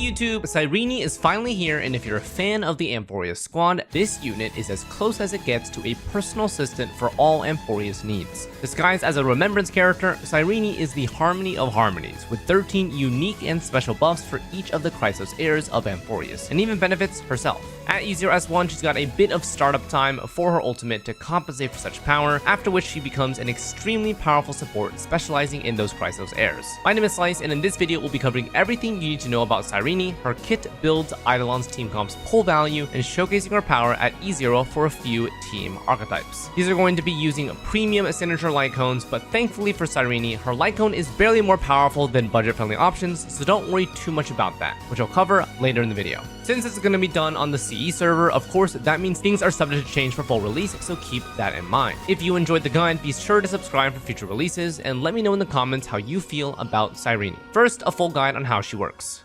YouTube, Cyrene is finally here, and if you're a fan of the Amphorius squad, this unit is as close as it gets to a personal assistant for all Amphorius needs. Disguised as a remembrance character, Cyrene is the harmony of harmonies, with 13 unique and special buffs for each of the Chrysos Heirs of Amphorius, and even benefits herself. At E0S1, she's got a bit of startup time for her ultimate to compensate for such power, after which she becomes an extremely powerful support specializing in those Chrysos Heirs. My name is Xlice, and in this video we'll be covering everything you need to know about Cyrene, her kit builds, Eidolons team comp's pull value, and showcasing her power at E0 for a few team archetypes. These are going to be using premium signature light cones, but thankfully for Cyrene, her light cone is barely more powerful than budget-friendly options, so don't worry too much about that, which I'll cover later in the video. Since it's going to be done on the CE server, of course, that means things are subject to change for full release, so keep that in mind. If you enjoyed the guide, be sure to subscribe for future releases, and let me know in the comments how you feel about Cyrene. First, a full guide on how she works.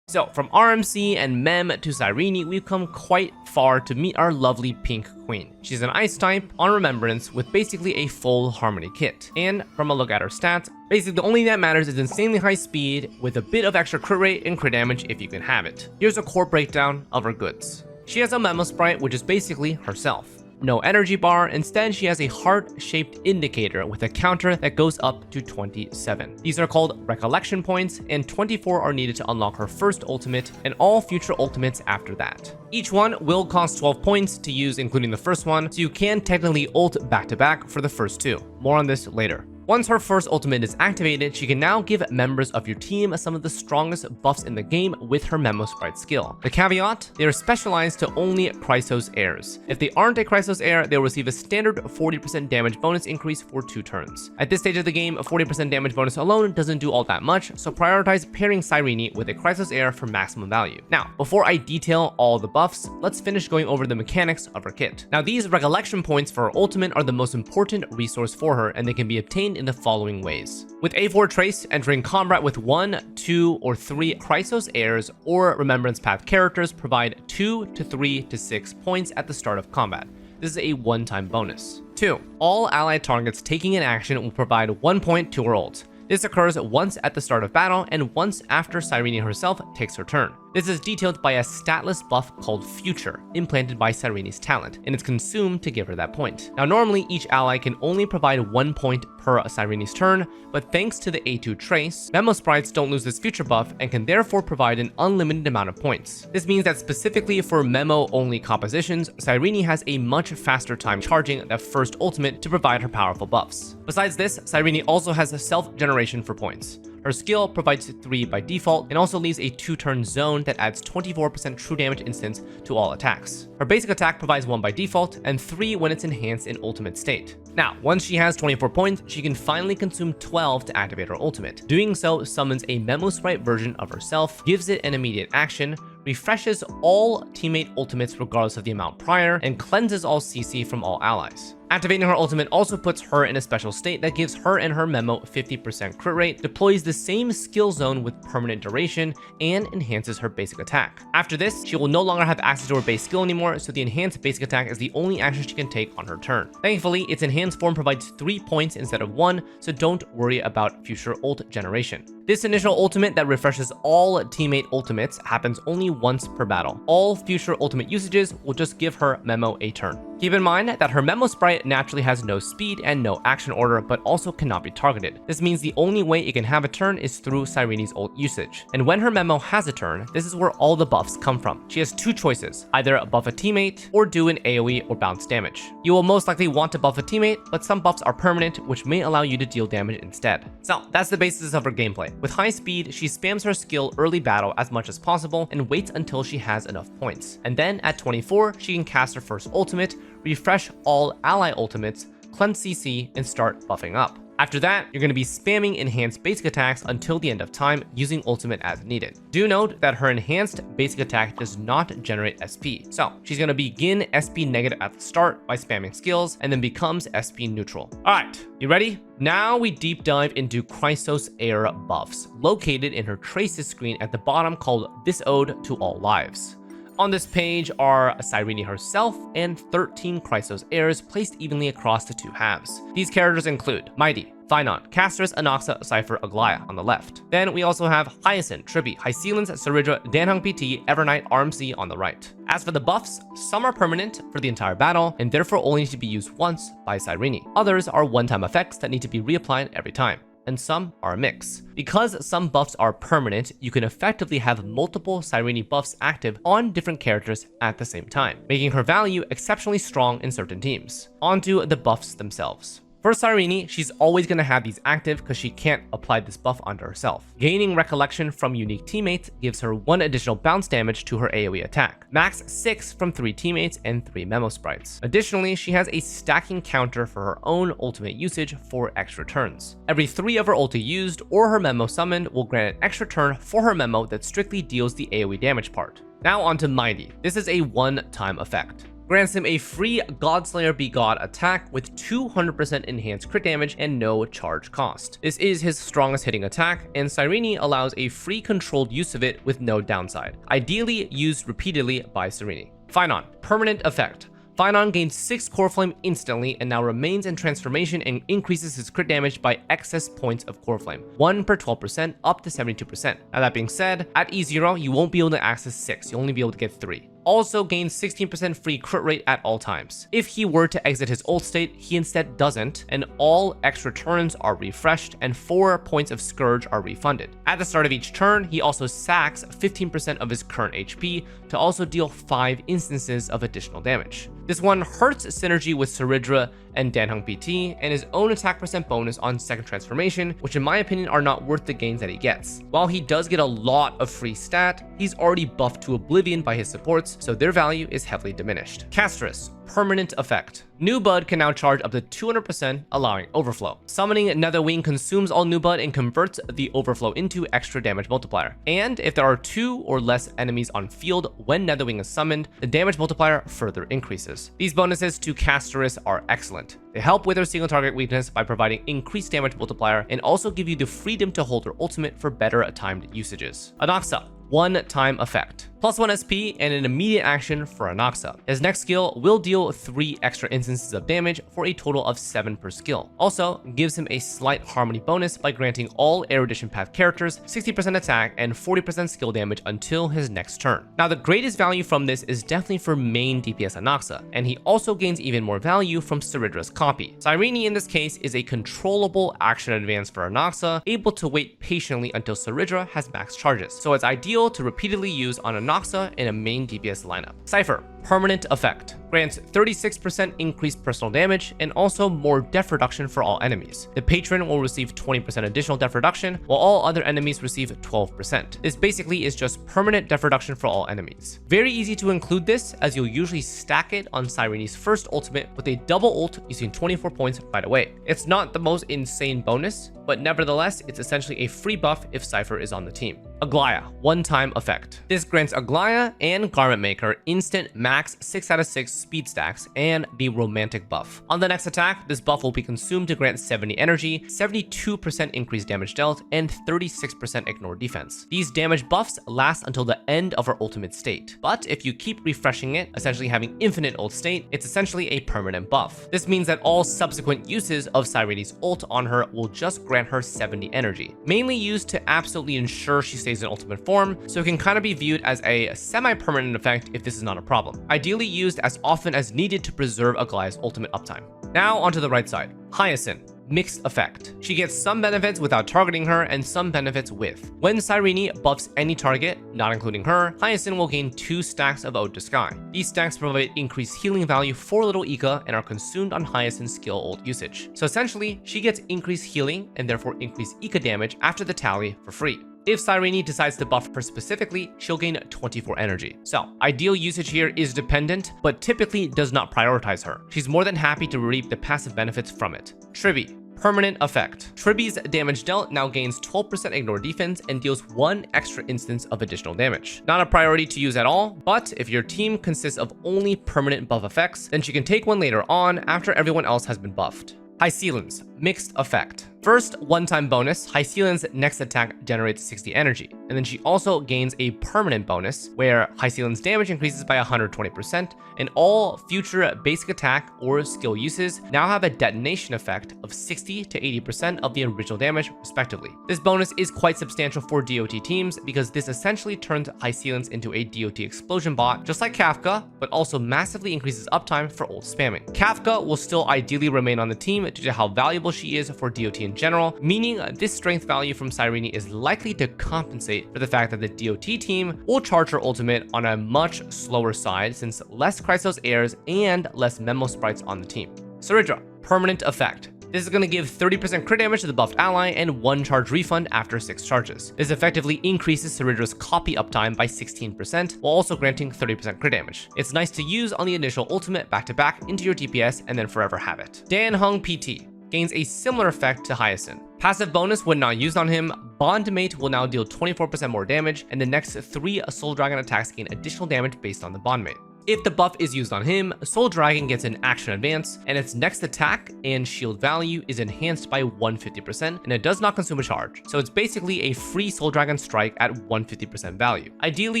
So, from RMC and Mem to Cyrene, we've come quite far to meet our lovely pink queen. She's an ice type on remembrance with basically a full harmony kit. And from a look at her stats, basically the only thing that matters is insanely high speed with a bit of extra crit rate and crit damage if you can have it. Here's a core breakdown of her goods. She has a memo sprite, which is basically herself. No energy bar, instead she has a heart-shaped indicator with a counter that goes up to 27. These are called recollection points, and 24 are needed to unlock her first ultimate and all future ultimates after that. Each one will cost 12 points to use, including the first one, so you can technically ult back-to-back for the first two. More on this later. Once her first ultimate is activated, she can now give members of your team some of the strongest buffs in the game with her Memo Sprite skill. The caveat, they are specialized to only Chrysos Heirs. If they aren't a Chrysos Heir, they'll receive a standard 40% damage bonus increase for 2 turns. At this stage of the game, a 40% damage bonus alone doesn't do all that much, so prioritize pairing Cyrene with a Chrysos Heir for maximum value. Now, before I detail all the buffs, let's finish going over the mechanics of her kit. Now, these recollection points for her ultimate are the most important resource for her, and they can be obtained in the following ways. With A4 Trace, entering combat with 1, 2, or 3 Chrysos Heirs or Remembrance Path characters provide 2 to 3 to 6 points at the start of combat. This is a one-time bonus. 2. All allied targets taking an action will provide 1 point to her ult. This occurs once at the start of battle and once after Cyrene herself takes her turn. This is detailed by a statless buff called Future, implanted by Cyrene's talent, and it's consumed to give her that point. Now normally each ally can only provide 1 point per Cyrene's turn, but thanks to the A2 trace, Memo Sprites don't lose this Future buff and can therefore provide an unlimited amount of points. This means that specifically for Memo-only compositions, Cyrene has a much faster time charging that first ultimate to provide her powerful buffs. Besides this, Cyrene also has a self-generation for points. Her skill provides 3 by default and also leaves a 2-turn zone that adds 24% true damage instance to all attacks. Her basic attack provides 1 by default and 3 when it's enhanced in ultimate state. Now, once she has 24 points, she can finally consume 12 to activate her ultimate. Doing so summons a Memo Sprite version of herself, gives it an immediate action, refreshes all teammate ultimates regardless of the amount prior, and cleanses all CC from all allies. Activating her ultimate also puts her in a special state that gives her and her Memo 50% crit rate, deploys the same skill zone with permanent duration, and enhances her basic attack. After this, she will no longer have access to her base skill anymore, so the enhanced basic attack is the only action she can take on her turn. Thankfully, its enhanced form provides 3 points instead of 1, so don't worry about future ult generation. This initial ultimate that refreshes all teammate ultimates happens only once per battle. All future ultimate usages will just give her Memo a turn. Keep in mind that her Memo Sprite naturally has no speed and no action order, but also cannot be targeted. This means the only way it can have a turn is through Cyrene's ult usage. And when her Memo has a turn, this is where all the buffs come from. She has 2 choices, either buff a teammate or do an AoE or bounce damage. You will most likely want to buff a teammate, but some buffs are permanent, which may allow you to deal damage instead. So that's the basis of her gameplay. With high speed, she spams her skill early battle as much as possible and waits until she has enough points. And then at 24, she can cast her first ultimate, refresh all ally ultimates, cleanse CC, and start buffing up. After that, you're going to be spamming enhanced basic attacks until the end of time, using ultimate as needed. Do note that her enhanced basic attack does not generate SP, so she's going to begin SP negative at the start by spamming skills, and then becomes SP neutral. Alright, you ready? Now we deep dive into Chrysos Heir buffs, located in her traces screen at the bottom called This Ode to All Lives. On this page are Cyrene herself and 13 Chrysos Heirs placed evenly across the two halves. These characters include Mighty, Phynon, Castorice, Anaxa, Cypher, Xlice on the left. Then we also have Hyacinth, Trippy, Hyacinth, Cyrene, Danheng PT, Evernight, RMC on the right. As for the buffs, some are permanent for the entire battle and therefore only need to be used once by Cyrene. Others are one-time effects that need to be reapplied every time, and some are a mix. Because some buffs are permanent, you can effectively have multiple Cyrene buffs active on different characters at the same time, making her value exceptionally strong in certain teams. Onto the buffs themselves. For Cyrene, she's always going to have these active because she can't apply this buff onto herself. Gaining recollection from unique teammates gives her 1 additional bounce damage to her AoE attack, max 6 from 3 teammates and 3 memo sprites. Additionally, she has a stacking counter for her own ultimate usage for extra turns. Every 3 of her ulti used or her memo summoned will grant an extra turn for her memo that strictly deals the AoE damage part. Now onto Mighty. This is a one-time effect. Grants him a free Godslayer Be God attack with 200% enhanced crit damage and no charge cost. This is his strongest hitting attack, and Cyrene allows a free controlled use of it with no downside, ideally used repeatedly by Cyrene. Phynon, permanent effect. Phynon gains 6 Core Flame instantly and now remains in transformation and increases his crit damage by excess points of Core Flame, 1 per 12% up to 72%. Now that being said, at E0 you won't be able to access 6, you'll only be able to get 3. Also gains 16% free crit rate at all times. If he were to exit his ult state, he instead doesn't, and all extra turns are refreshed and 4 points of Scourge are refunded. At the start of each turn, he also sacks 15% of his current HP to also deal 5 instances of additional damage. This one hurts synergy with Cyrene and Danheng PT, and his own attack percent bonus on second transformation, which in my opinion are not worth the gains that he gets. While he does get a lot of free stat, he's already buffed to oblivion by his supports, so their value is heavily diminished. Castorice, permanent effect. New Bud can now charge up to 200%, allowing overflow. Summoning Netherwing consumes all New Bud and converts the overflow into extra damage multiplier. And if there are 2 or less enemies on field when Netherwing is summoned, the damage multiplier further increases. These bonuses to Castorice are excellent. They help with her single target weakness by providing increased damage multiplier and also give you the freedom to hold her ultimate for better timed usages. Anaxa, one-time effect. +1 SP and an immediate action for Anaxa. His next skill will deal 3 extra instances of damage for a total of 7 per skill. Also gives him a slight harmony bonus by granting all Erudition Path characters 60% attack and 40% skill damage until his next turn. Now the greatest value from this is definitely for main DPS Anaxa, and he also gains even more value from Cyrene's copy. Cyrene in this case is a controllable action advance for Anaxa, able to wait patiently until Cyrene has max charges, so it's ideal to repeatedly use on Anaxa in a main DPS lineup. Cypher, permanent effect. Grants 36% increased personal damage and also more def reduction for all enemies. The patron will receive 20% additional def reduction, while all other enemies receive 12%. This basically is just permanent def reduction for all enemies. Very easy to include this, as you'll usually stack it on Cyrene's first ultimate with a double ult using 24 points right away. It's not the most insane bonus, but nevertheless, it's essentially a free buff if Cypher is on the team. Xlice, one-time effect. This grants Xlice and Garment Maker instant max 6 out of 6 speed stacks and the romantic buff. On the next attack, this buff will be consumed to grant 70 energy, 72% increased damage dealt, and 36% ignore defense. These damage buffs last until the end of her ultimate state, but if you keep refreshing it, essentially having infinite ult state, it's essentially a permanent buff. This means that all subsequent uses of Cyrene's ult on her will just grant her 70 energy, mainly used to absolutely ensure she stays in ultimate form, so it can kind of be viewed as a semi-permanent effect if this is not a problem. Ideally used as often as needed to preserve Xlice's ultimate uptime. Now onto the right side. Hyacinth, mixed effect. She gets some benefits without targeting her and some benefits with. When Cyrene buffs any target, not including her, Hyacinth will gain 2 stacks of Ode to Sky. These stacks provide increased healing value for Little Ika and are consumed on Hyacinth's skill ult usage. So essentially, she gets increased healing and therefore increased Ika damage after the tally for free. If Cyrene decides to buff her specifically, she'll gain 24 energy. So, ideal usage here is dependent, but typically does not prioritize her. She's more than happy to reap the passive benefits from it. Trippy, permanent effect. Trippy's damage dealt now gains 12% ignore defense and deals 1 extra instance of additional damage. Not a priority to use at all, but if your team consists of only permanent buff effects, then she can take one later on after everyone else has been buffed. Hyacinth, mixed effect. First, one-time bonus, Hyceline's next attack generates 60 energy, and then she also gains a permanent bonus, where Hyceline's damage increases by 120%, and all future basic attack or skill uses now have a detonation effect of 60 to 80% of the original damage, respectively. This bonus is quite substantial for DOT teams because this essentially turns Hyceline's into a DOT explosion bot, just like Kafka, but also massively increases uptime for ult spamming. Kafka will still ideally remain on the team due to how valuable she is for DOT in general, meaning this strength value from Cyrene is likely to compensate for the fact that the DOT team will charge her ultimate on a much slower side since less Chrysos Heirs and less memo sprites on the team. Cyrene, permanent effect. This is going to give 30% crit damage to the buffed ally and 1 charge refund after 6 charges. This effectively increases Cyrene's copy uptime by 16%, while also granting 30% crit damage. It's nice to use on the initial ultimate back-to-back into your DPS and then forever have it. Dan Hung PT gains a similar effect to Hyacinth. Passive bonus when not used on him, Bondmate will now deal 24% more damage, and the next 3 Soul Dragon attacks gain additional damage based on the Bondmate. If the buff is used on him, Soul Dragon gets an action advance, and its next attack and shield value is enhanced by 150%, and it does not consume a charge. So it's basically a free Soul Dragon strike at 150% value. Ideally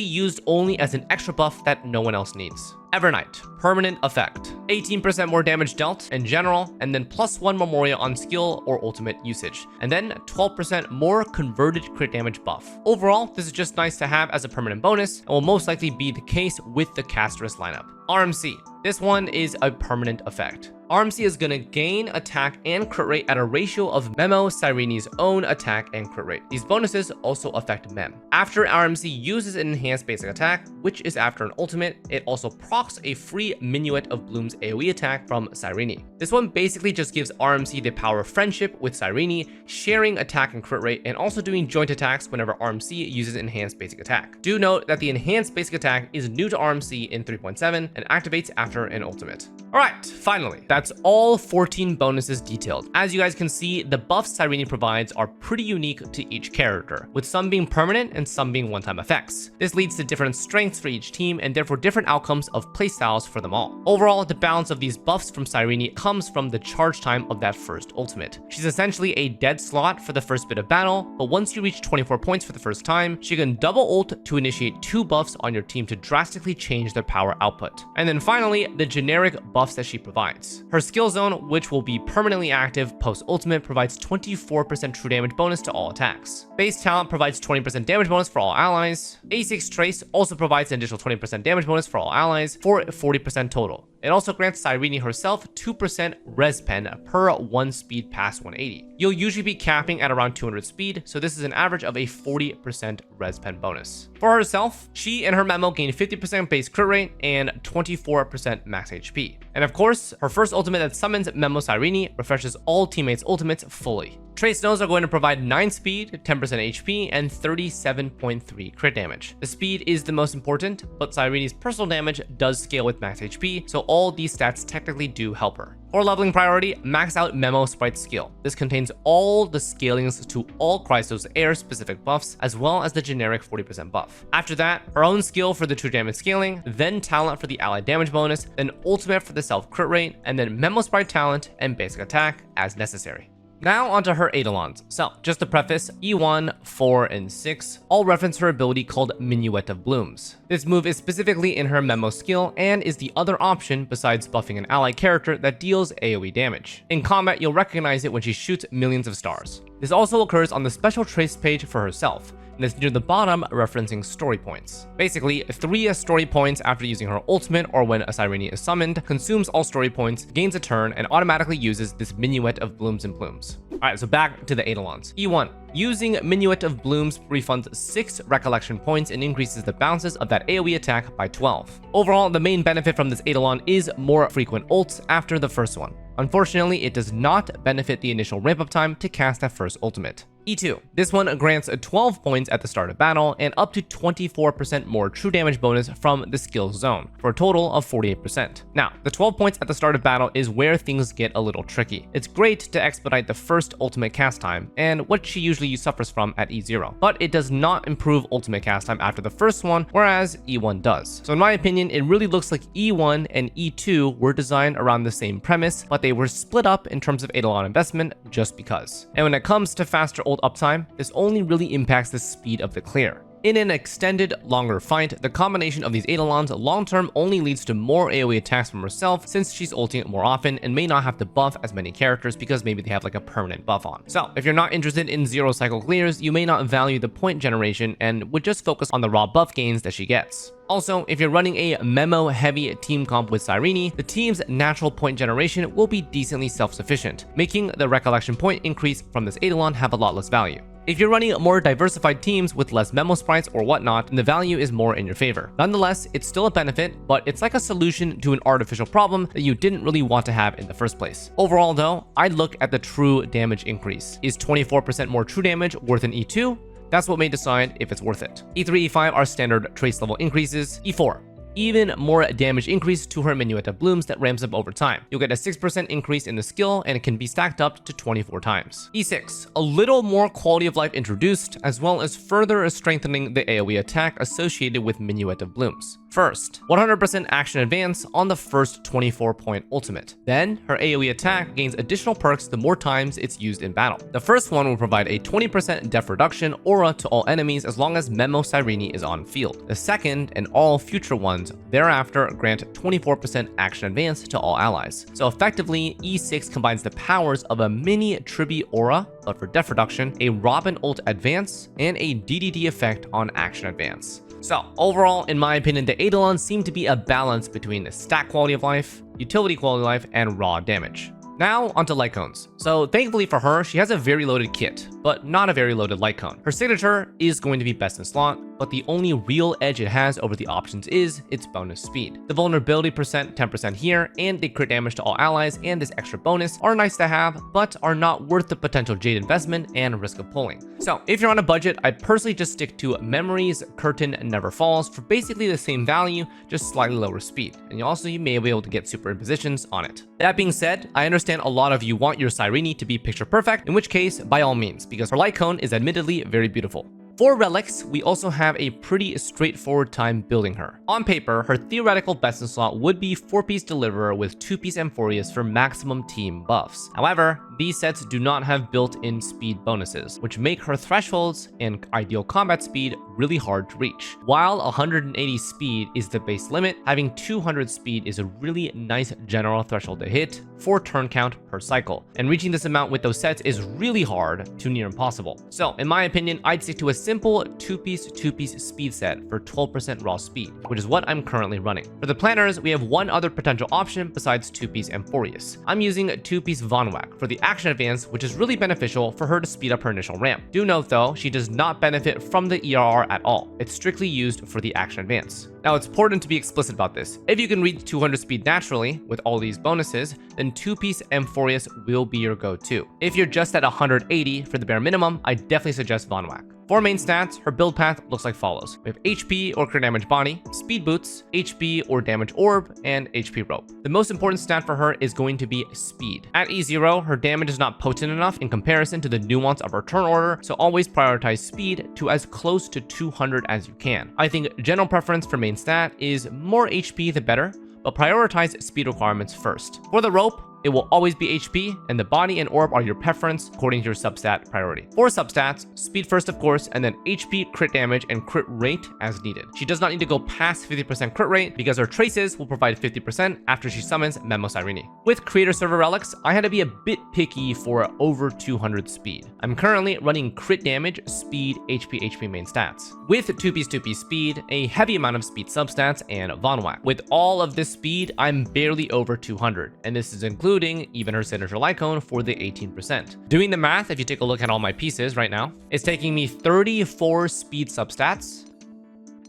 used only as an extra buff that no one else needs. Evernight, permanent effect. 18% more damage dealt in general, and then +1 Memoria on skill or ultimate usage, and then 12% more converted crit damage buff. Overall, this is just nice to have as a permanent bonus, and will most likely be the case with the Castorice lineup. RMC. This one is a permanent effect. RMC is going to gain attack and crit rate at a ratio of Memo Cyrene's own attack and crit rate. These bonuses also affect Mem. After RMC uses an enhanced basic attack, which is after an ultimate, it also procs a free Minuet of Bloom's AoE attack from Cyrene. This one basically just gives RMC the power of friendship with Cyrene, sharing attack and crit rate, and also doing joint attacks whenever RMC uses enhanced basic attack. Do note that the enhanced basic attack is new to RMC in 3.7 and activates after an ultimate. Alright, finally, that's all 14 bonuses detailed. As you guys can see, the buffs Cyrene provides are pretty unique to each character, with some being permanent and some being one-time effects. This leads to different strengths for each team and therefore different outcomes of playstyles for them all. Overall, the balance of these buffs from Cyrene comes from the charge time of that first ultimate. She's essentially a dead slot for the first bit of battle, but once you reach 24 points for the first time, she can double ult to initiate 2 buffs on your team to drastically change their power output. And then finally, the generic buffs that she provides. Her skill zone, which will be permanently active post-ultimate, provides 24% true damage bonus to all attacks. Base talent provides 20% damage bonus for all allies. A6 Trace also provides an additional 20% damage bonus for all allies for 40% total. It also grants Cyrene herself 2% res pen per 1 speed past 180. You'll usually be capping at around 200 speed, so this is an average of a 40% res pen bonus. For herself, she and her memo gain 50% base crit rate and 24% max HP. And of course, her first ultimate that summons Memo Cyrene refreshes all teammates' ultimates fully. Trace Nodes are going to provide 9 speed, 10% HP, and 37.3 crit damage. The speed is the most important, but Cyrene's personal damage does scale with max HP, so all these stats technically do help her. For leveling priority, max out Memo Sprite skill. This contains all the scalings to all Chrysos Heir specific buffs, as well as the generic 40% buff. After that, her own skill for the true damage scaling, then talent for the allied damage bonus, then ultimate for the self crit rate, and then Memo Sprite talent and basic attack as necessary. Now onto her Eidolons. So, just to preface, E1, 4, and 6 all reference her ability called Minuet of Blooms. This move is specifically in her Memo skill and is the other option besides buffing an ally character that deals AoE damage. In combat, you'll recognize it when she shoots millions of stars. This also occurs on the special trace page for herself, and it's near the bottom referencing story points. Basically, 3 story points after using her ultimate or when a Cyrene is summoned, consumes all story points, gains a turn, and automatically uses this Minuet of Blooms and Plumes. Alright, so back to the Eidolons. E1. Using Minuet of Blooms refunds 6 recollection points and increases the bounces of that AoE attack by 12. Overall, the main benefit from this Eidolon is more frequent ults after the first one. Unfortunately, it does not benefit the initial ramp-up time to cast that first ultimate. E2. This one grants 12 points at the start of battle and up to 24% more true damage bonus from the skill zone, for a total of 48%. Now, the 12 points at the start of battle is where things get a little tricky. It's great to expedite the first ultimate cast time, and what she usually suffers from at E0, but it does not improve ultimate cast time after the first one, whereas E1 does. So in my opinion, it really looks like E1 and E2 were designed around the same premise, but they were split up in terms of Eidolon investment just because. And when it comes to faster ult uptime, this only really impacts the speed of the clear. In an extended, longer fight, the combination of these Eidolons long-term only leads to more AoE attacks from herself since she's ulting more often and may not have to buff as many characters because maybe they have like a permanent buff on. So if you're not interested in zero cycle clears, you may not value the point generation and would just focus on the raw buff gains that she gets. Also, if you're running a memo-heavy team comp with Cyrene, the team's natural point generation will be decently self-sufficient, making the recollection point increase from this Eidolon have a lot less value. If you're running more diversified teams with less memo sprites or whatnot, then the value is more in your favor. Nonetheless, it's still a benefit, but it's like a solution to an artificial problem that you didn't really want to have in the first place. Overall though, I'd look at the true damage increase. Is 24% more true damage worth an E2? That's what may decide if it's worth it. E3, E5 are standard trace level increases. E4. Even more damage increase to her Minuet of Blooms that ramps up over time. You'll get a 6% increase in the skill and it can be stacked up to 24 times. E6, a little more quality of life introduced, as well as further strengthening the AoE attack associated with Minuet of Blooms. First, 100% action advance on the first 24-point ultimate. Then, her AoE attack gains additional perks the more times it's used in battle. The first one will provide a 20% def reduction aura to all enemies as long as Memo Cyrene is on field. The second, and all future ones thereafter, grant 24% action advance to all allies. So effectively, E6 combines the powers of a mini Tribi aura, but for def reduction, a Robin ult advance, and a DDD effect on action advance. So overall, in my opinion, the Eidolons seem to be a balance between stat quality of life, utility quality of life, and raw damage. Now onto light cones. So thankfully for her, she has a very loaded kit, but not a very loaded light cone. Her signature is going to be best in slot, but the only real edge it has over the options is its bonus speed. The vulnerability percent 10% here, and the crit damage to all allies and this extra bonus are nice to have, but are not worth the potential Jade investment and risk of pulling. So if you're on a budget, I personally just stick to Memories, Curtain, and Never Falls for basically the same value, just slightly lower speed. And you may be able to get super impositions on it. That being said, I understand a lot of you want your Cyrene to be picture perfect, in which case, by all means, because her light cone is admittedly very beautiful. For Relics, we also have a pretty straightforward time building her. On paper, her theoretical best in slot would be 4-piece Deliverer with 2-piece Amphorius for maximum team buffs. However, these sets do not have built-in speed bonuses, which make her thresholds and ideal combat speed really hard to reach. While 180 speed is the base limit, having 200 speed is a really nice general threshold to hit for turn count per cycle, and reaching this amount with those sets is really hard to near impossible. So in my opinion, I'd stick to a simple 2-piece speed set for 12% raw speed, which is what I'm currently running. For the planners, we have one other potential option besides 2-piece Amphorius. I'm using 2-piece Von Whack for the action advance, which is really beneficial for her to speed up her initial ramp. Do note though, she does not benefit from the ERR at all. It's strictly used for the action advance. Now it's important to be explicit about this. If you can reach 200 speed naturally with all these bonuses, then 2-piece Amphorius will be your go-to. If you're just at 180 for the bare minimum, I definitely suggest Von Whack. For main stats, her build path looks like follows. We have HP or crit damage body, speed boots, HP or damage orb, and HP rope. The most important stat for her is going to be speed. At E0, her damage is not potent enough in comparison to the nuance of her turn order, so always prioritize speed to as close to 200 as you can. I think general preference for main stat is more HP the better, but prioritize speed requirements first. For the rope, it will always be HP, and the body and orb are your preference according to your substat priority. For substats, speed first of course, and then HP, crit damage, and crit rate as needed. She does not need to go past 50% crit rate because her traces will provide 50% after she summons Memo Cyrene. With Creator Server Relics, I had to be a bit picky for over 200 speed. I'm currently running crit damage, speed, HP main stats. With 2-piece speed, a heavy amount of speed substats, and Von Whack. With all of this speed, I'm barely over 200, and this is including even her signature light cone for the 18%. Doing the math, if you take a look at all my pieces right now, it's taking me 34 speed substats,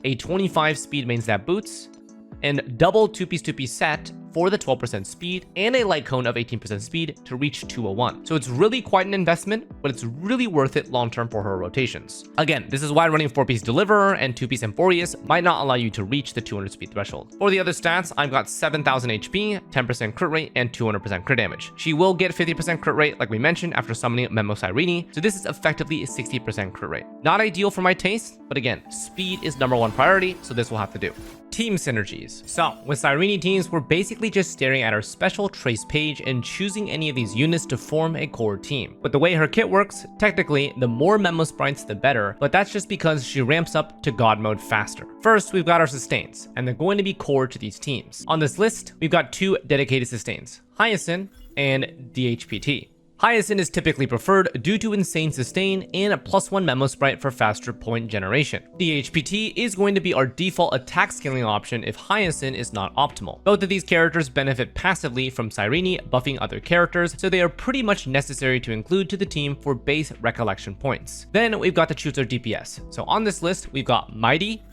a 25 speed main stat boots, and double 2-piece set for the 12% speed and a light cone of 18% speed to reach 201. So it's really quite an investment, but it's really worth it long term for her rotations. Again, this is why running 4-piece Deliverer and 2-piece Amphorius might not allow you to reach the 200 speed threshold. For the other stats, I've got 7,000 HP, 10% crit rate, and 200% crit damage. She will get 50% crit rate, like we mentioned, after summoning Memo Cyrene, so this is effectively a 60% crit rate. Not ideal for my taste, but again, speed is #1 priority, so this will have to do. Team synergies. So, with Cyrene teams, we're basically just staring at our special trace page and choosing any of these units to form a core team. But the way her kit works, technically, the more Memo Sprites, the better, but that's just because she ramps up to God mode faster. First, we've got our sustains, and they're going to be core to these teams. On this list, we've got 2 dedicated sustains, Hyacinth and DHPT. Hyacinth is typically preferred due to insane sustain and a +1 Memo Sprite for faster point generation. DHPT is going to be our default attack scaling option if Hyacinth is not optimal. Both of these characters benefit passively from Cyrene buffing other characters, so they are pretty much necessary to include to the team for base recollection points. Then we've got to choose our DPS. So on this list, we've got Mighty,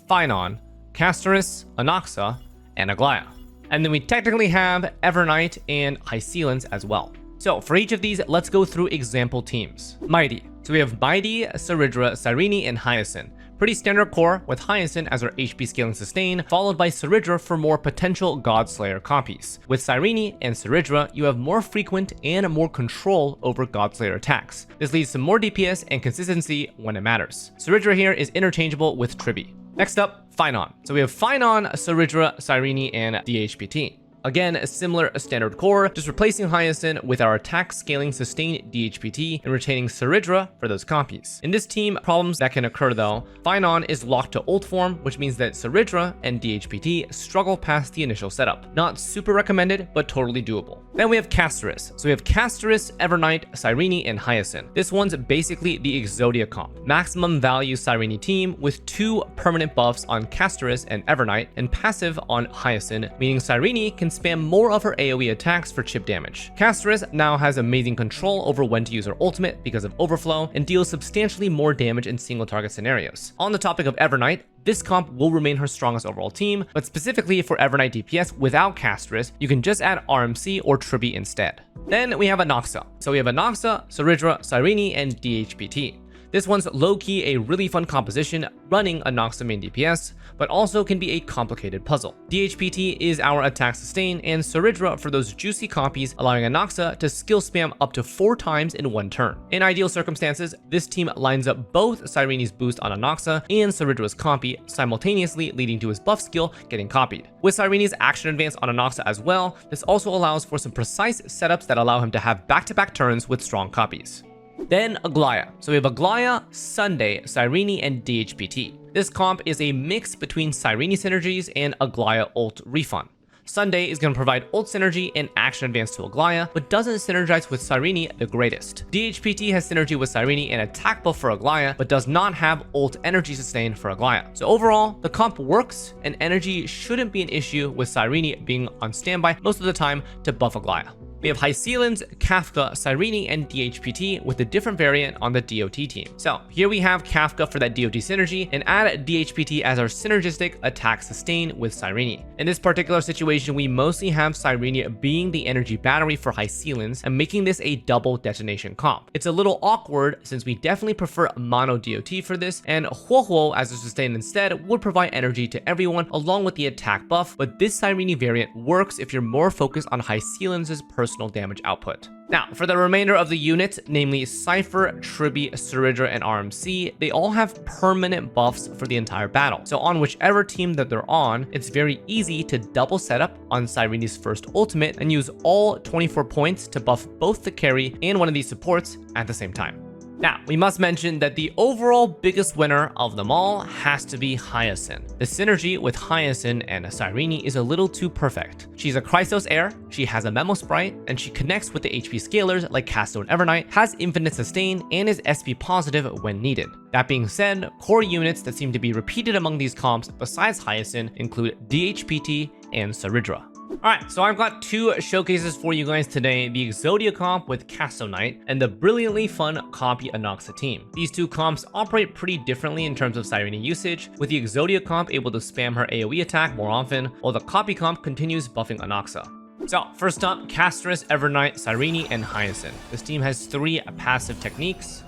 Phynon, Castorice, Anaxa, and Xlice. And then we technically have Evernight and Hycelins as well. So for each of these, let's go through example teams. Mighty. So we have Mighty, Saridra, Cyrene, and Hyacinth. Pretty standard core with Hyacinth as our HP scaling sustain, followed by Saridra for more potential Godslayer copies. With Cyrene and Saridra, you have more frequent and more control over Godslayer attacks. This leads to more DPS and consistency when it matters. Saridra here is interchangeable with Tribi. Next up, Phynon. So we have Phynon, Saridra, Cyrene, and DHPT. Again, a similar standard core, just replacing Hyacinth with our attack scaling sustain DHPT and retaining Saridra for those copies. In this team, problems that can occur though, Phynon is locked to ult form, which means that Saridra and DHPT struggle past the initial setup. Not super recommended, but totally doable. Then we have Castorice. So we have Castorice, Evernight, Cyrene, and Hyacinth. This one's basically the Exodia comp. Maximum value Cyrene team with 2 permanent buffs on Castorice and Evernight and passive on Hyacinth, meaning Cyrene can spam more of her AoE attacks for chip damage. Castorice now has amazing control over when to use her ultimate because of overflow and deals substantially more damage in single target scenarios. On the topic of Evernight, this comp will remain her strongest overall team, but specifically for Evernight DPS without Castorice, you can just add RMC or Tribi instead. Then we have Anaxa. So we have Anaxa, Saridra, Cyrene, and DHPT. This one's low-key a really fun composition running Anaxa main DPS, but also can be a complicated puzzle. DHPT is our attack sustain, and Saridra for those juicy copies, allowing Anaxa to skill spam up to 4 times in 1 turn. In ideal circumstances, this team lines up both Cyrene's boost on Anaxa and Saridra's copy, simultaneously leading to his buff skill getting copied. With Cyrene's action advance on Anaxa as well, this also allows for some precise setups that allow him to have back-to-back turns with strong copies. Then Xlice. So we have Xlice, Sunday, Cyrene, and DHPT. This comp is a mix between Cyrene synergies and Xlice ult refund. Sunday is going to provide ult synergy and action advance to Xlice, but doesn't synergize with Cyrene the greatest. DHPT has synergy with Cyrene and attack buff for Xlice, but does not have ult energy sustain for Xlice. So overall, the comp works, and energy shouldn't be an issue with Cyrene being on standby most of the time to buff Xlice. We have Hycelins, Kafka, Cyrene, and DHPT with a different variant on the DOT team. So here we have Kafka for that DOT synergy and add DHPT as our synergistic attack sustain with Cyrene. In this particular situation, we mostly have Cyrene being the energy battery for Hycelins and making this a double detonation comp. It's a little awkward since we definitely prefer mono DOT for this, and Huohuo as a sustain instead would provide energy to everyone along with the attack buff, but this Cyrene variant works if you're more focused on Hycelins' personal damage output. Now, for the remainder of the units, namely Cypher, Tribi, Saridra, and RMC, they all have permanent buffs for the entire battle. So on whichever team that they're on, it's very easy to double setup on Cyrene's first ultimate and use all 24 points to buff both the carry and one of these supports at the same time. Now, we must mention that the overall biggest winner of them all has to be Hyacinth. The synergy with Hyacinth and Cyrene is a little too perfect. She's a Chrysos Heir, she has a Memo Sprite, and she connects with the HP scalers like Casto and Evernight, has infinite sustain, and is SP positive when needed. That being said, core units that seem to be repeated among these comps besides Hyacinth include DHPT and Saridra. Alright, so I've got two showcases for you guys today, the Exodia comp with Castorice and the brilliantly fun copy Anaxa team. These two comps operate pretty differently in terms of Cyrene usage, with the Exodia comp able to spam her AoE attack more often, while the copy comp continues buffing Anaxa. So, first up, Castorice, Evernight, Cyrene, and Hyacinth. This team has 3 passive techniques,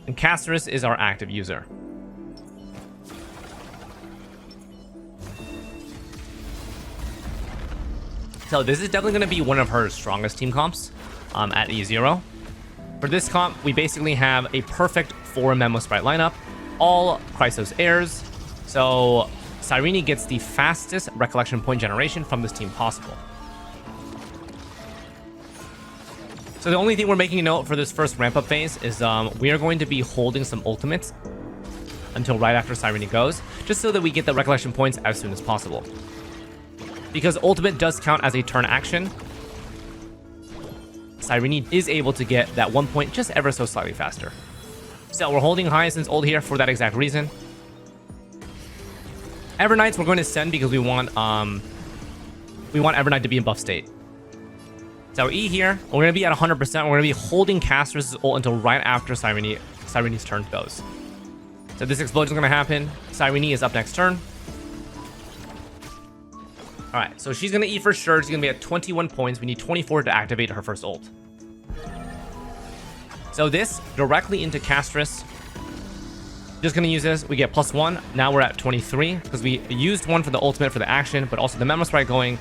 and Castorice is our active user. So this is definitely going to be one of her strongest team comps at E0. For this comp, we basically have a perfect 4 Memo Sprite lineup, all Chrysos Heirs, so Cyrene gets the fastest recollection point generation from this team possible. So the only thing we're making a note for this first ramp-up phase is we are going to be holding some ultimates until right after Cyrene goes, just so that we get the recollection points as soon as possible. Because ultimate does count as a turn action, Cyrene is able to get that 1 point just ever so slightly faster. So we're holding Hyacinth's ult here for that exact reason. Evernights we're going to send because we want Evernight to be in buff state. So E here, we're going to be at 100%. We're going to be holding Castorice's ult until right after Cyrene's turn goes. So this explosion is going to happen. Cyrene is up next turn. Alright, so she's going to E for sure. She's going to be at 21 points. We need 24 to activate her first ult. So this, directly into Castorice. Just going to use this. We get +1. Now we're at 23, because we used 1 for the ultimate for the action, but also the Memo Sprite going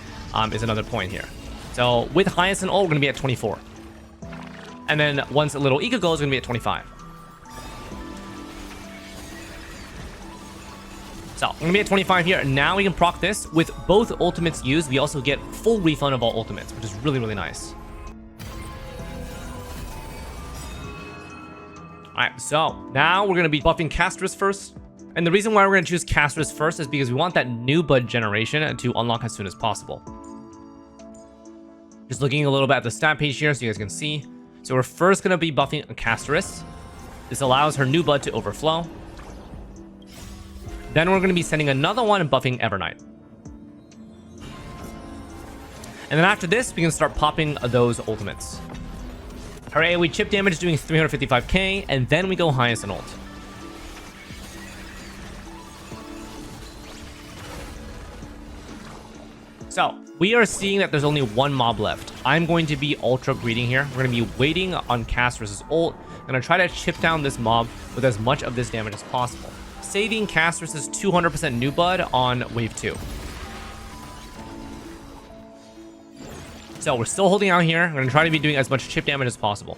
is another point here. So with Hyacinth ult, we're going to be at 24. And then once a little Eco goes, we're going to be at 25. So, we're going to be at 25 here. Now we can proc this. With both ultimates used, we also get full refund of all ultimates, which is really, really nice. Alright, so now we're going to be buffing Castorice first. And the reason why we're going to choose Castorice first is because we want that new bud generation to unlock as soon as possible. Just looking a little bit at the stat page here so you guys can see. So we're first going to be buffing Castorice. This allows her new bud to overflow. Then we're going to be sending another one and buffing Evernight. And then after this, we can start popping those ultimates. Her AoE chip damage is doing 355k, and then we go Hyacinth ult. So, we are seeing that there's only 1 mob left. I'm going to be ultra greeting here. We're going to be waiting on Castorice's ult. I'm going to try to chip down this mob with as much of this damage as possible, saving Castorice's 200% new bud on wave 2. So we're still holding out here. We're going to try to be doing as much chip damage as possible.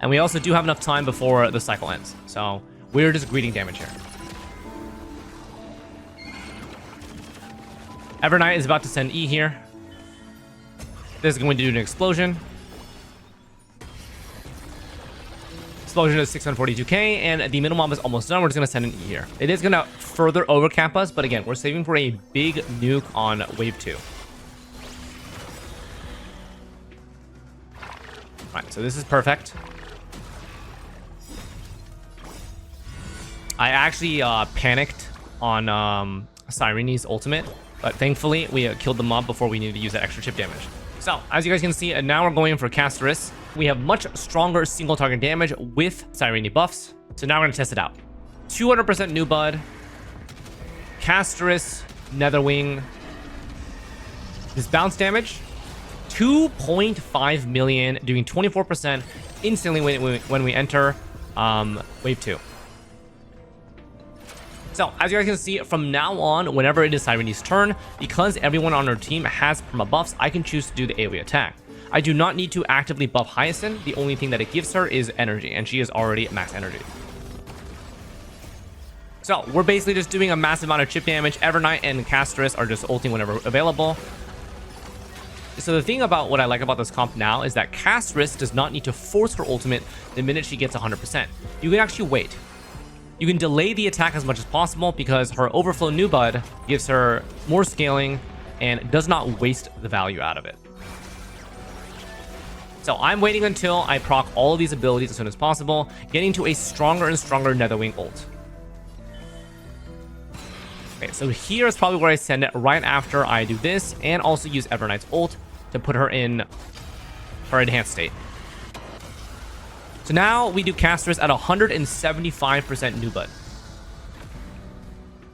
And we also do have enough time before the cycle ends. So we're just greeting damage here. Evernight is about to send E here. This is going to do an explosion. Explosion is 642k, and the middle mob is almost done. We're just going to send an E here. It is going to further overcap us, but again, we're saving for a big nuke on wave 2. Alright, so this is perfect. I actually panicked on Cyrene's ultimate, but thankfully we killed the mob before we needed to use that extra chip damage. So, as you guys can see, now we're going for Castorice. We have much stronger single target damage with Cyrene buffs. So now we're going to test it out. 200% new bud. Castorice, Netherwing. This bounce damage, 2.5 million, doing 24% instantly when we enter wave 2. So, as you guys can see, from now on, whenever it is Cyrene's turn, because everyone on her team has perma buffs, I can choose to do the AoE attack. I do not need to actively buff Hyacinth. The only thing that it gives her is energy, and she is already at max energy. So, we're basically just doing a massive amount of chip damage. Evernight and Castorice are just ulting whenever available. So the thing about what I like about this comp now is that Castorice does not need to force her ultimate the minute she gets 100%. You can actually wait. You can delay the attack as much as possible because her overflow new bud gives her more scaling and does not waste the value out of it. So I'm waiting until I proc all of these abilities as soon as possible, getting to a stronger and stronger Netherwing ult. Okay, so here is probably where I send it right after I do this, and also use Evernight's ult to put her in her enhanced state. So now we do Castorice at 175% new bud.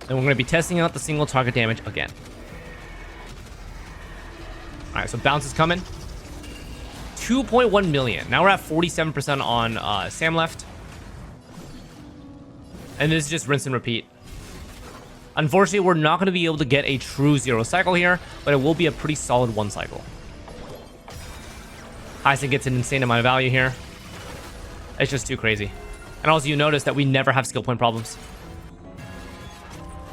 And we're going to be testing out the single target damage again. Alright, so bounce is coming. 2.1 million. Now we're at 47% on Sam left. And this is just rinse and repeat. Unfortunately, we're not going to be able to get a true 0 cycle here, but it will be a pretty solid 1 cycle. Hyacinth gets an insane amount of value here. It's just too crazy. And also, you notice that we never have skill point problems.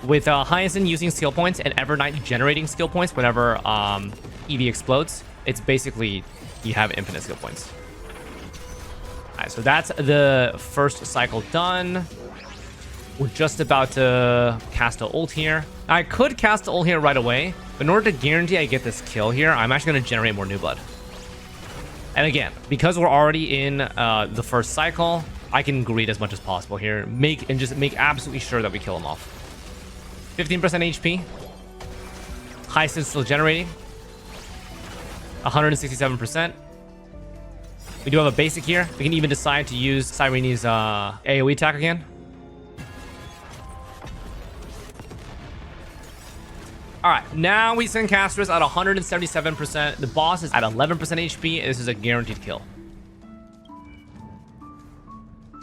With Hyacinth using skill points and Evernight generating skill points whenever EV explodes, it's basically you have infinite skill points. Alright, so that's the first cycle done. We're just about to cast an ult here. I could cast the ult here right away, but in order to guarantee I get this kill here, I'm actually going to generate more new blood. And again, because we're already in the first cycle, I can greed as much as possible here. Make absolutely sure that we kill him off. 15% HP. Hyacinth still generating. 167%. We do have a basic here. We can even decide to use Cyrene's AoE attack again. Alright, now we send Castorice at 177%. The boss is at 11% HP. This is a guaranteed kill.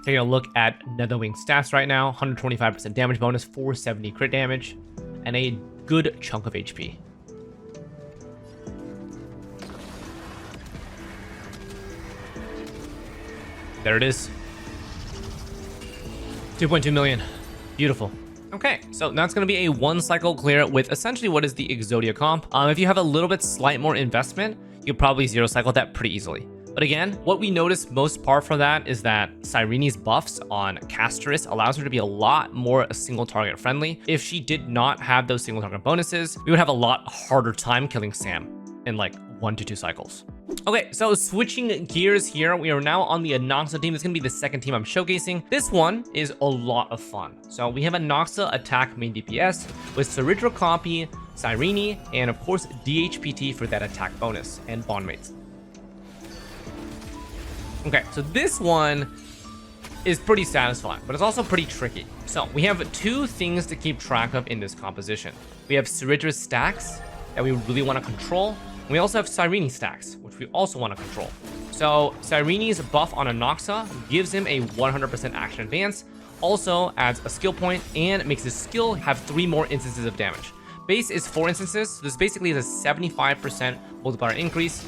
Taking a look at Netherwing stats right now. 125% damage bonus, 470 crit damage, and a good chunk of HP. There it is. 2.2 million. Beautiful. Okay, so that's going to be a 1 cycle clear with essentially what is the Exodia comp. If you have a little bit slight more investment, you could probably 0 cycle that pretty easily. But again, what we noticed most part from that is that Cyrene's buffs on Castorice allows her to be a lot more single target friendly. If she did not have those single target bonuses, we would have a lot harder time killing Sam in like 1 to 2 cycles. Okay, so switching gears here, we are now on the Anaxa team. This is going to be the second team I'm showcasing. This one is a lot of fun. So we have Anaxa attack main DPS with Ceridra copy, Cyrene, and of course DHPT for that attack bonus, and bondmates. Okay, so this one is pretty satisfying, but it's also pretty tricky. So we have 2 things to keep track of in this composition. We have Cyridra's stacks that we really want to control. We also have Cyrene stacks, which we also want to control. So Cyrene's buff on Anaxa gives him a 100% action advance, also adds a skill point, and makes his skill have 3 more instances of damage. Base is 4 instances, so this basically is a 75% multiplier increase,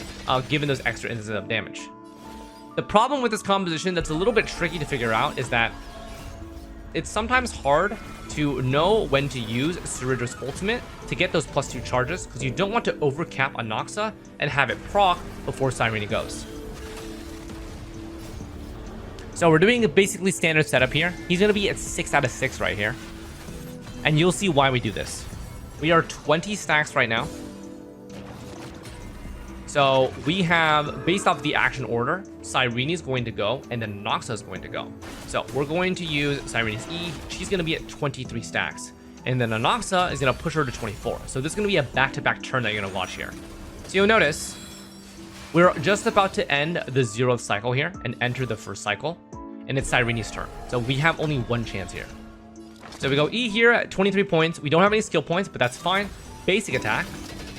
given those extra instances of damage. The problem with this composition that's a little bit tricky to figure out is that it's sometimes hard to know when to use Cyridra's ultimate to get those +2 charges, because you don't want to overcap Anaxa and have it proc before Cyrene goes. So we're doing a basically standard setup here. He's going to be at 6 out of 6 right here. And you'll see why we do this. We are 20 stacks right now. So we have, based off the action order, Cyrene is going to go, and then Anaxa is going to go. So we're going to use Cyrene's E. She's going to be at 23 stacks. And then Anaxa is going to push her to 24. So this is going to be a back-to-back turn that you're going to watch here. So you'll notice, we're just about to end the 0th cycle here and enter the 1st cycle. And it's Cyrene's turn. So we have only 1 chance here. So we go E here at 23 points. We don't have any skill points, but that's fine. Basic attack.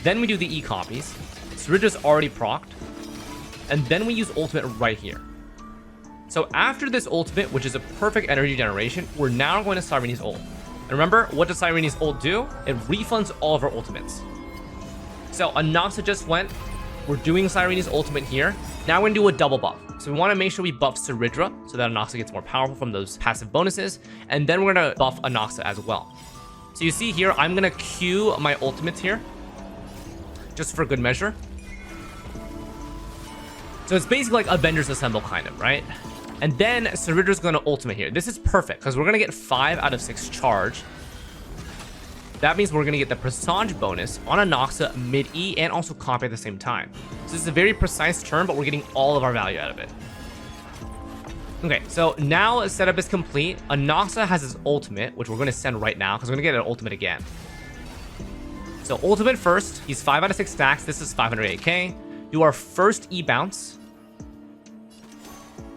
Then we do the E copies. Cyridra's already procced, and then we use ultimate right here. So after this ultimate, which is a perfect energy generation, we're now going to Cyrene's ult. And remember, what does Cyrene's ult do? It refunds all of our ultimates. So Anaxa just went. We're doing Cyrene's ultimate here. Now we're going to do a double buff. So we want to make sure we buff Cyridra so that Anaxa gets more powerful from those passive bonuses. And then we're going to buff Anaxa as well. So you see here, I'm going to queue my ultimates here, just for good measure. So it's basically like Avengers Assemble kind of, right? And then Cyridra's going to ultimate here. This is perfect because we're going to get 5 out of 6 charge. That means we're going to get the Presage bonus on Anaxa mid-E and also copy at the same time. So this is a very precise turn, but we're getting all of our value out of it. Okay, so now setup is complete. Anaxa has his ultimate, which we're going to send right now because we're going to get an ultimate again. So ultimate first. He's 5 out of 6 stacks. This is 508k. Do our first E bounce.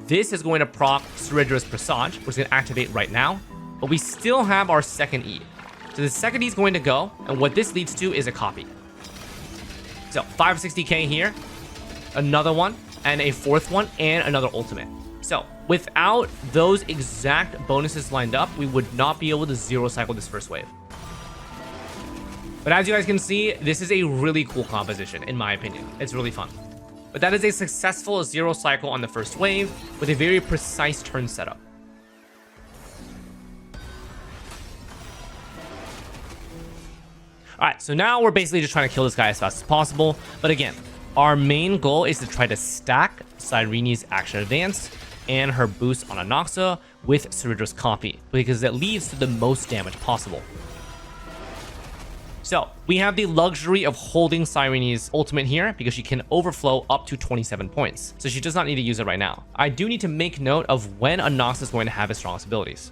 This is going to proc Synergies Presage, which is going to activate right now. But we still have our second E. So the second E is going to go, and what this leads to is a copy. So 560k here, another one, and a fourth one, and another ultimate. So without those exact bonuses lined up, we would not be able to zero cycle this first wave. But as you guys can see, this is a really cool composition, in my opinion. It's really fun. But that is a successful zero cycle on the first wave with a very precise turn setup. Alright, so now we're basically just trying to kill this guy as fast as possible. But again, our main goal is to try to stack Cyrene's action advance and her boost on Anaxa with Synergies copy, because it leads to the most damage possible. So we have the luxury of holding Cyrene's ultimate here because she can overflow up to 27 points. So she does not need to use it right now. I do need to make note of when Anaxa is going to have his strongest abilities.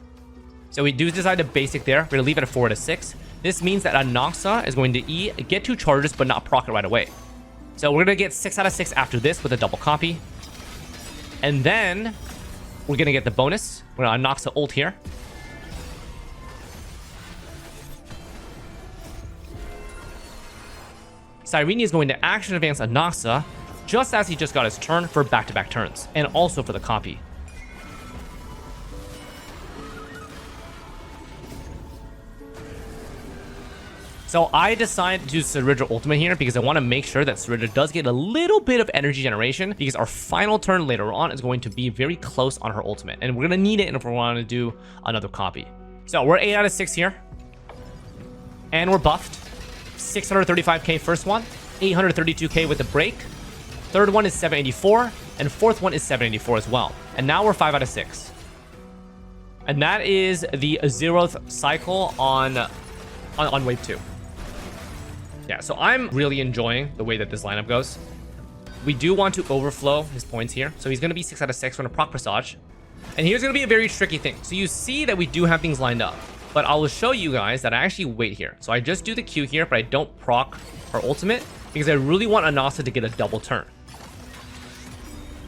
So we do decide to basic there. We're going to leave it at 4 out of 6. This means that Anaxa is going to E, get 2 charges, but not proc it right away. So we're going to get 6 out of 6 after this with a double copy. And then we're going to get the bonus. We're going to Anaxa ult here. Cyrene is going to action advance Anaxa just as he just got his turn for back-to-back turns, and also for the copy. So I decided to use Synergies ultimate here because I want to make sure that Synergies does get a little bit of energy generation, because our final turn later on is going to be very close on her ultimate, and we're going to need it if we want to do another copy. So we're 8 out of 6 here, and we're buffed. 635k first one, 832k with the break. Third one is 784, and fourth one is 784 as well. And now we're 5 out of 6. And that is the 0th cycle on wave 2. Yeah, so I'm really enjoying the way that this lineup goes. We do want to overflow his points here. So he's going to be 6 out of 6. We're going to proc Presage. And here's going to be a very tricky thing. So you see that we do have things lined up. But I will show you guys that I actually wait here. So I just do the Q here, but I don't proc her ultimate because I really want Anaxa to get a double turn.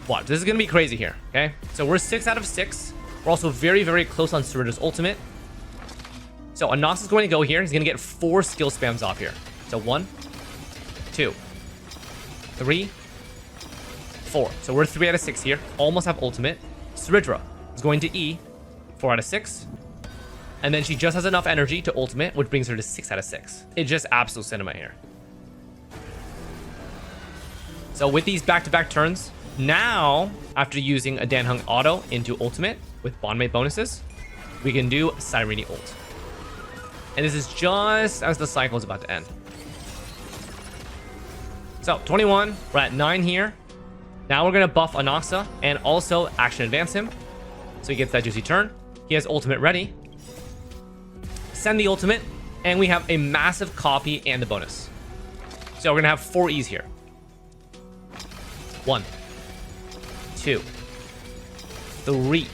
Watch, this is going to be crazy here, okay? So we're 6 out of 6. We're also very, very close on Synergies ultimate. So Anaxa is going to go here. He's going to get 4 skill spams off here. So 1, 2, 3, 4. So we're 3 out of 6 here. Almost have ultimate. Synergies is going to E, 4 out of 6. And then she just has enough energy to ultimate, which brings her to 6 out of 6. It's just absolute cinema here. So with these back-to-back turns, now, after using a Dan Hung auto into ultimate with bondmate bonuses, we can do Cyrene ult. And this is just as the cycle is about to end. So 21, we're at 9 here. Now we're going to buff Anaxa and also action advance him. So he gets that juicy turn. He has ultimate ready. Send the ultimate, and we have a massive copy and the bonus. So we're gonna have 4 E's here. 1, 2, 3,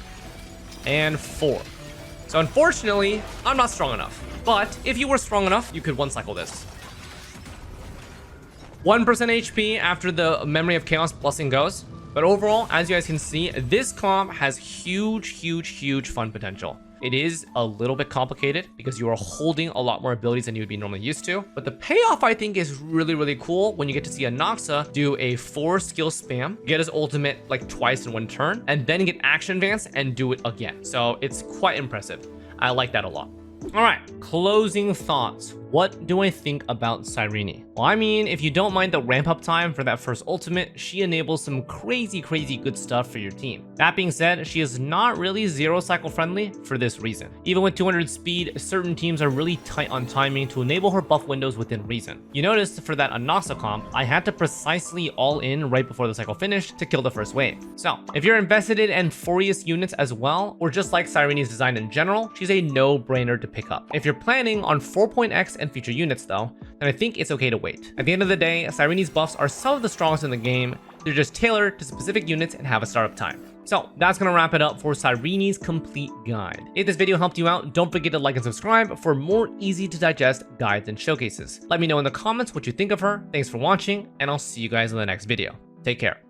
and 4. So unfortunately, I'm not strong enough. But if you were strong enough, you could one cycle this. 1% HP after the Memory of Chaos blessing goes. But overall, as you guys can see, this comp has huge fun potential. It is a little bit complicated because you are holding a lot more abilities than you would be normally used to. But the payoff, I think, is really cool when you get to see Anaxa do a 4 skill spam, get his ultimate like twice in 1 turn, and then get action advance and do it again. So it's quite impressive. I like that a lot. All right, closing thoughts. What do I think about Cyrene? Well, I mean, if you don't mind the ramp up time for that first ultimate, she enables some crazy good stuff for your team. That being said, she is not really zero cycle friendly for this reason. Even with 200 speed, certain teams are really tight on timing to enable her buff windows within reason. You noticed for that Anaxa comp, I had to precisely all in right before the cycle finished to kill the first wave. So if you're invested in Amphorius units as well, or just like Cyrene's design in general, she's a no-brainer to pick up. If you're planning on 4.x and future units though, then I think it's okay to wait. At the end of the day, Cyrene's buffs are some of the strongest in the game. They're just tailored to specific units and have a startup time. So that's gonna wrap it up for Cyrene's complete guide. If this video helped you out, don't forget to like and subscribe for more easy to digest guides and showcases. Let me know in the comments what you think of her. Thanks for watching, and I'll see you guys in the next video. Take care.